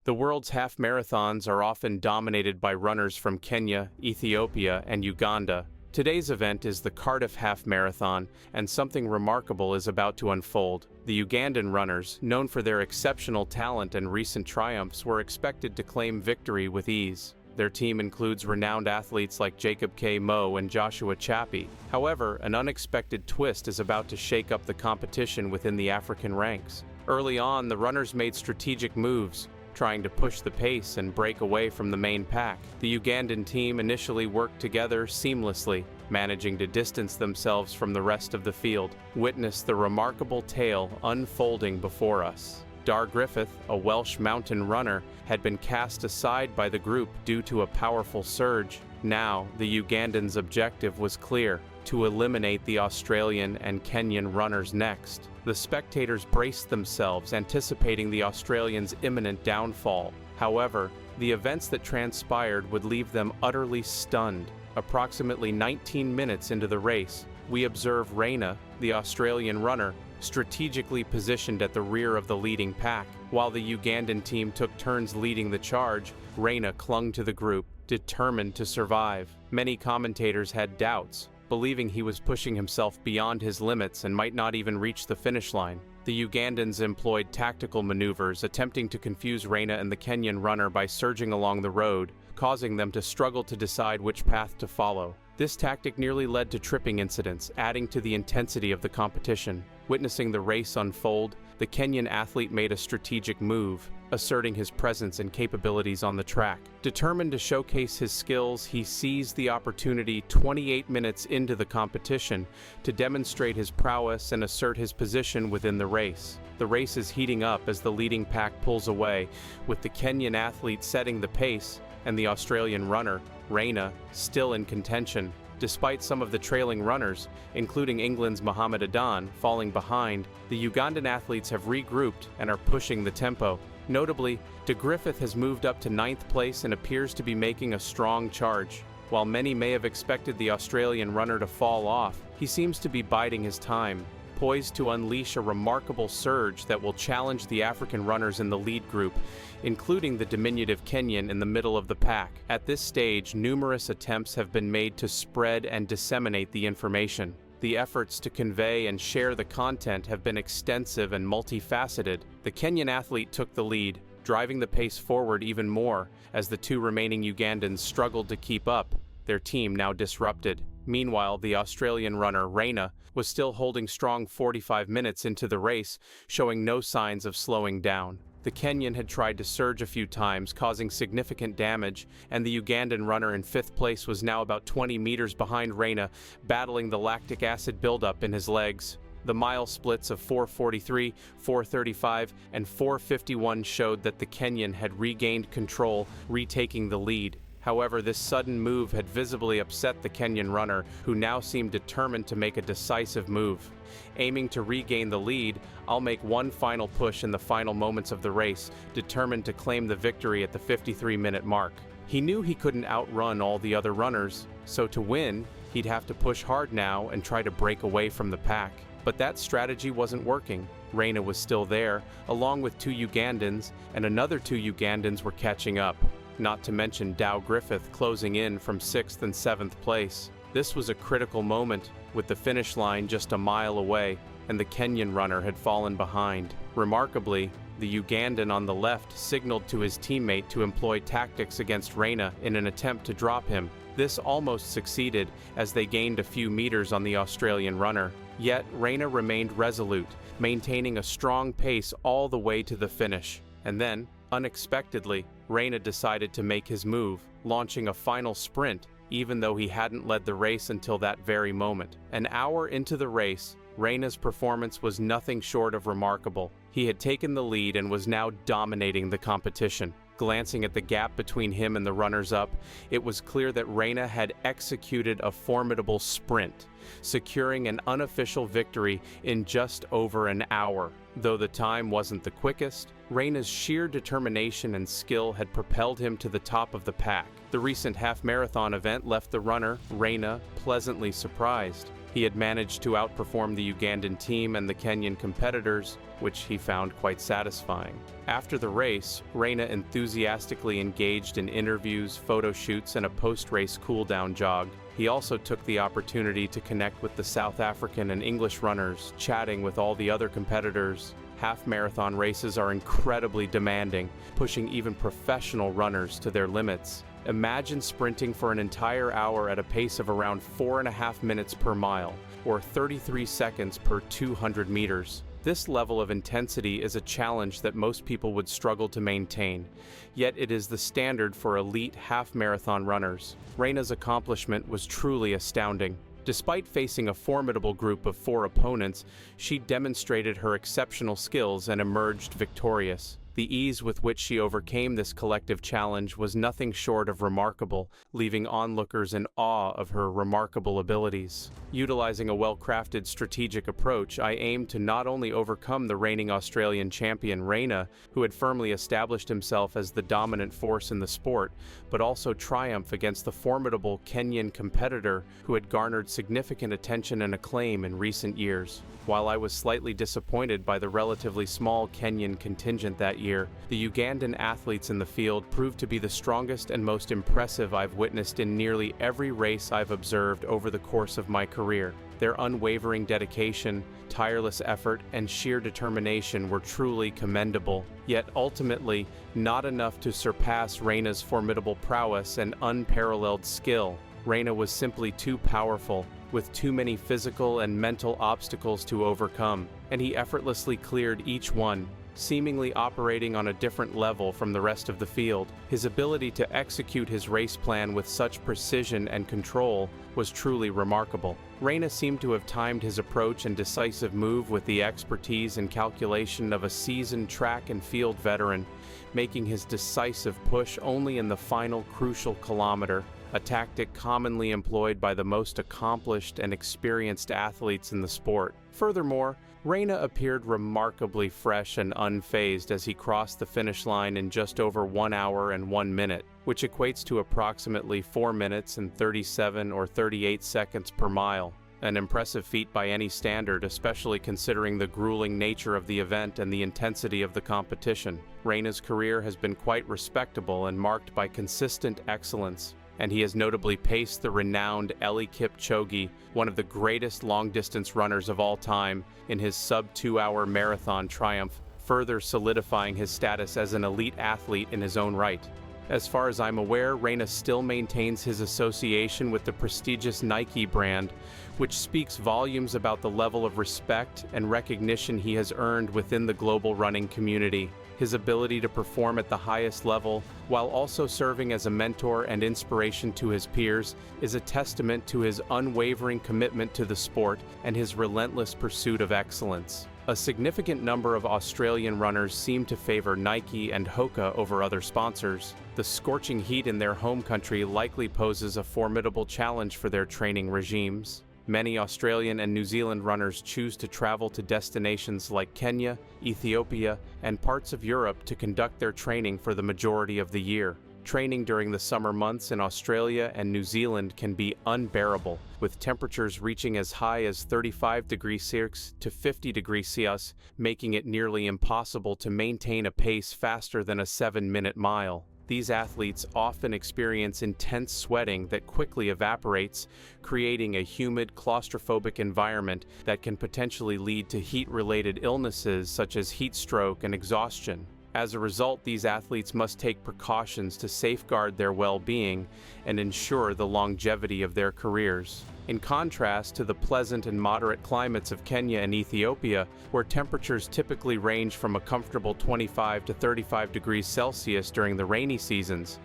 The world's half marathons are often dominated by runners from Kenya, Ethiopia, and Uganda. Today's event is the Cardiff Half Marathon, and something remarkable is about to unfold. The Ugandan runners, known for their exceptional talent and recent triumphs, were expected to claim victory with ease. Their team includes renowned athletes like Jacob K. Mo and Joshua Chappie. However, an unexpected twist is about to shake up the competition within the African ranks. Early on, the runners made strategic moves, trying to push the pace and break away from the main pack. The Ugandan team initially worked together seamlessly, managing to distance themselves from the rest of the field. Witness the remarkable tale unfolding before us. Dar Griffith, a Welsh mountain runner, had been cast aside by the group due to a powerful surge. Now, the Ugandans' objective was clear: to eliminate the Australian and Kenyan runners next. The spectators braced themselves, anticipating the Australians' imminent downfall. However, the events that transpired would leave them utterly stunned. Approximately 19 minutes into the race, we observe Reina, the Australian runner, strategically positioned at the rear of the leading pack. While the Ugandan team took turns leading the charge, Reina clung to the group, determined to survive. Many commentators had doubts, believing he was pushing himself beyond his limits and might not even reach the finish line. The Ugandans employed tactical maneuvers, attempting to confuse Reina and the Kenyan runner by surging along the road, causing them to struggle to decide which path to follow. This tactic nearly led to tripping incidents, adding to the intensity of the competition. Witnessing the race unfold, the Kenyan athlete made a strategic move, asserting his presence and capabilities on the track. Determined to showcase his skills, he seized the opportunity 28 minutes into the competition to demonstrate his prowess and assert his position within the race. The race is heating up as the leading pack pulls away, with the Kenyan athlete setting the pace and the Australian runner, Reina, still in contention. Despite some of the trailing runners, including England's Mohamed Adan, falling behind, the Ugandan athletes have regrouped and are pushing the tempo. Notably, De Griffith has moved up to 9th place and appears to be making a strong charge. While many may have expected the Australian runner to fall off, he seems to be biding his time, poised to unleash a remarkable surge that will challenge the African runners in the lead group, including the diminutive Kenyan in the middle of the pack. At this stage, numerous attempts have been made to spread and disseminate the information. The efforts to convey and share the content have been extensive and multifaceted. The Kenyan athlete took the lead, driving the pace forward even more as the two remaining Ugandans struggled to keep up, their team now disrupted. Meanwhile, the Australian runner, Reina, was still holding strong 45 minutes into the race, showing no signs of slowing down. The Kenyan had tried to surge a few times, causing significant damage, and the Ugandan runner in 5th place was now about 20 meters behind Reina, battling the lactic acid buildup in his legs. The mile splits of 4:43, 4:35, and 4:51 showed that the Kenyan had regained control, retaking the lead. However, this sudden move had visibly upset the Kenyan runner, who now seemed determined to make a decisive move. Aiming to regain the lead, I'll make one final push in the final moments of the race, determined to claim the victory at the 53-minute mark. He knew he couldn't outrun all the other runners, so to win, he'd have to push hard now and try to break away from the pack. But that strategy wasn't working. Reina was still there, along with 2 Ugandans, and another 2 Ugandans were catching up. Not to mention Dar Griffith closing in from 6th and 7th place. This was a critical moment, with the finish line just a mile away, and the Kenyan runner had fallen behind. Remarkably, the Ugandan on the left signaled to his teammate to employ tactics against Reina in an attempt to drop him. This almost succeeded, as they gained a few meters on the Australian runner. Yet, Reina remained resolute, maintaining a strong pace all the way to the finish. And then, unexpectedly, Reina decided to make his move, launching a final sprint, even though he hadn't led the race until that very moment. An hour into the race, Reina's performance was nothing short of remarkable. He had taken the lead and was now dominating the competition. Glancing at the gap between him and the runners-up, it was clear that Reina had executed a formidable sprint, securing an unofficial victory in just over an hour. Though the time wasn't the quickest, Reina's sheer determination and skill had propelled him to the top of the pack. The recent half-marathon event left the runner, Reina, pleasantly surprised. He had managed to outperform the Ugandan team and the Kenyan competitors, which he found quite satisfying. After the race, Reina enthusiastically engaged in interviews, photo shoots, and a post-race cool-down jog. He also took the opportunity to connect with the South African and English runners, chatting with all the other competitors. Half-marathon races are incredibly demanding, pushing even professional runners to their limits. Imagine sprinting for an entire hour at a pace of around 4.5 minutes per mile, or 33 seconds per 200 meters. This level of intensity is a challenge that most people would struggle to maintain, yet it is the standard for elite half-marathon runners. Reina's accomplishment was truly astounding. Despite facing a formidable group of 4 opponents, she demonstrated her exceptional skills and emerged victorious. The ease with which she overcame this collective challenge was nothing short of remarkable, leaving onlookers in awe of her remarkable abilities. Utilizing a well-crafted strategic approach, I aimed to not only overcome the reigning Australian champion Reina, who had firmly established himself as the dominant force in the sport, but also triumph against the formidable Kenyan competitor who had garnered significant attention and acclaim in recent years. While I was slightly disappointed by the relatively small Kenyan contingent that year, the Ugandan athletes in the field proved to be the strongest and most impressive I've witnessed in nearly every race I've observed over the course of my career. Their unwavering dedication, tireless effort, and sheer determination were truly commendable, yet ultimately not enough to surpass Reina's formidable prowess and unparalleled skill. Reina was simply too powerful, with too many physical and mental obstacles to overcome, and he effortlessly cleared each one, seemingly operating on a different level from the rest of the field. His ability to execute his race plan with such precision and control was truly remarkable. Reina seemed to have timed his approach and decisive move with the expertise and calculation of a seasoned track and field veteran, making his decisive push only in the final crucial kilometer, a tactic commonly employed by the most accomplished and experienced athletes in the sport. Furthermore, Reina appeared remarkably fresh and unfazed as he crossed the finish line in just over 1 hour and 1 minute, which equates to approximately 4 minutes and 37 or 38 seconds per mile. An impressive feat by any standard, especially considering the grueling nature of the event and the intensity of the competition. Reina's career has been quite respectable and marked by consistent excellence, and he has notably paced the renowned Eli Kipchoge, one of the greatest long-distance runners of all time, in his sub-2-hour marathon triumph, further solidifying his status as an elite athlete in his own right. As far as I'm aware, Reina still maintains his association with the prestigious Nike brand, which speaks volumes about the level of respect and recognition he has earned within the global running community. His ability to perform at the highest level, while also serving as a mentor and inspiration to his peers, is a testament to his unwavering commitment to the sport and his relentless pursuit of excellence. A significant number of Australian runners seem to favor Nike and Hoka over other sponsors. The scorching heat in their home country likely poses a formidable challenge for their training regimes. Many Australian and New Zealand runners choose to travel to destinations like Kenya, Ethiopia, and parts of Europe to conduct their training for the majority of the year. Training during the summer months in Australia and New Zealand can be unbearable, with temperatures reaching as high as 35 degrees Celsius to 50 degrees Celsius, making it nearly impossible to maintain a pace faster than a 7-minute mile. These athletes often experience intense sweating that quickly evaporates, creating a humid, claustrophobic environment that can potentially lead to heat-related illnesses such as heat stroke and exhaustion. As a result, these athletes must take precautions to safeguard their well-being and ensure the longevity of their careers. In contrast to the pleasant and moderate climates of Kenya and Ethiopia, where temperatures typically range from a comfortable 25 to 35 degrees Celsius during the rainy seasons,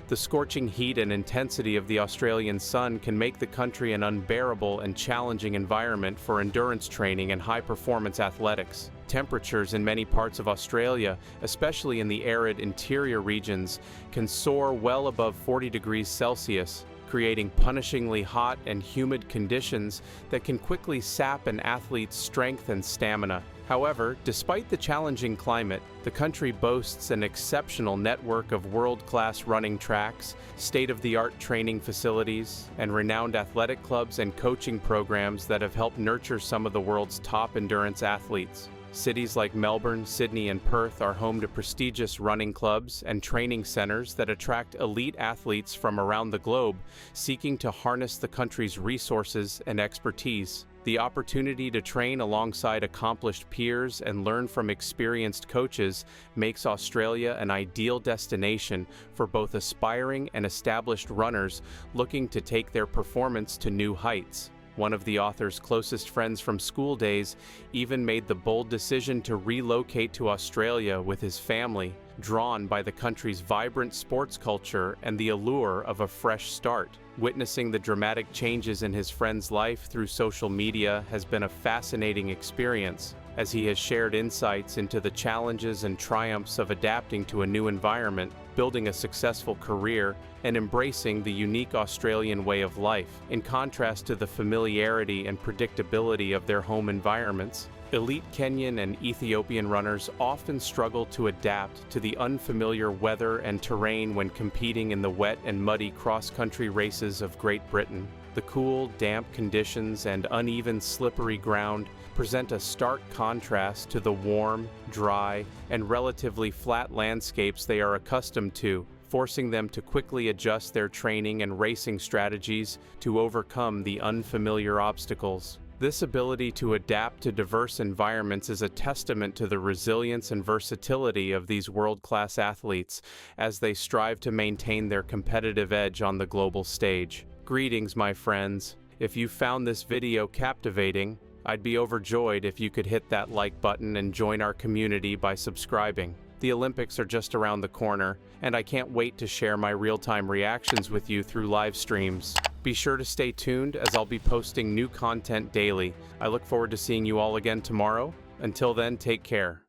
the scorching heat and intensity of the Australian sun can make the country an unbearable and challenging environment for endurance training and high-performance athletics. temperatures in many parts of Australia, especially in the arid interior regions, can soar well above 40 degrees Celsius, creating punishingly hot and humid conditions that can quickly sap an athlete's strength and stamina. However, despite the challenging climate, the country boasts an exceptional network of world-class running tracks, state-of-the-art training facilities, and renowned athletic clubs and coaching programs that have helped nurture some of the world's top endurance athletes. Cities like Melbourne, Sydney, and Perth are home to prestigious running clubs and training centers that attract elite athletes from around the globe seeking to harness the country's resources and expertise. The opportunity to train alongside accomplished peers and learn from experienced coaches makes Australia an ideal destination for both aspiring and established runners looking to take their performance to new heights. One of the author's closest friends from school days even made the bold decision to relocate to Australia with his family, drawn by the country's vibrant sports culture and the allure of a fresh start. Witnessing the dramatic changes in his friend's life through social media has been a fascinating experience, as he has shared insights into the challenges and triumphs of adapting to a new environment, building a successful career, and embracing the unique Australian way of life, in contrast to the familiarity and predictability of their home environments. Elite Kenyan and Ethiopian runners often struggle to adapt to the unfamiliar weather and terrain when competing in the wet and muddy cross-country races of Great Britain. The cool, damp conditions and uneven, slippery ground present a stark contrast to the warm, dry, and relatively flat landscapes they are accustomed to, forcing them to quickly adjust their training and racing strategies to overcome the unfamiliar obstacles. This ability to adapt to diverse environments is a testament to the resilience and versatility of these world-class athletes as they strive to maintain their competitive edge on the global stage. Greetings, my friends. If you found this video captivating, I'd be overjoyed if you could hit that like button and join our community by subscribing. The Olympics are just around the corner, and I can't wait to share my real-time reactions with you through live streams. Be sure to stay tuned as I'll be posting new content daily. I look forward to seeing you all again tomorrow. Until then, take care.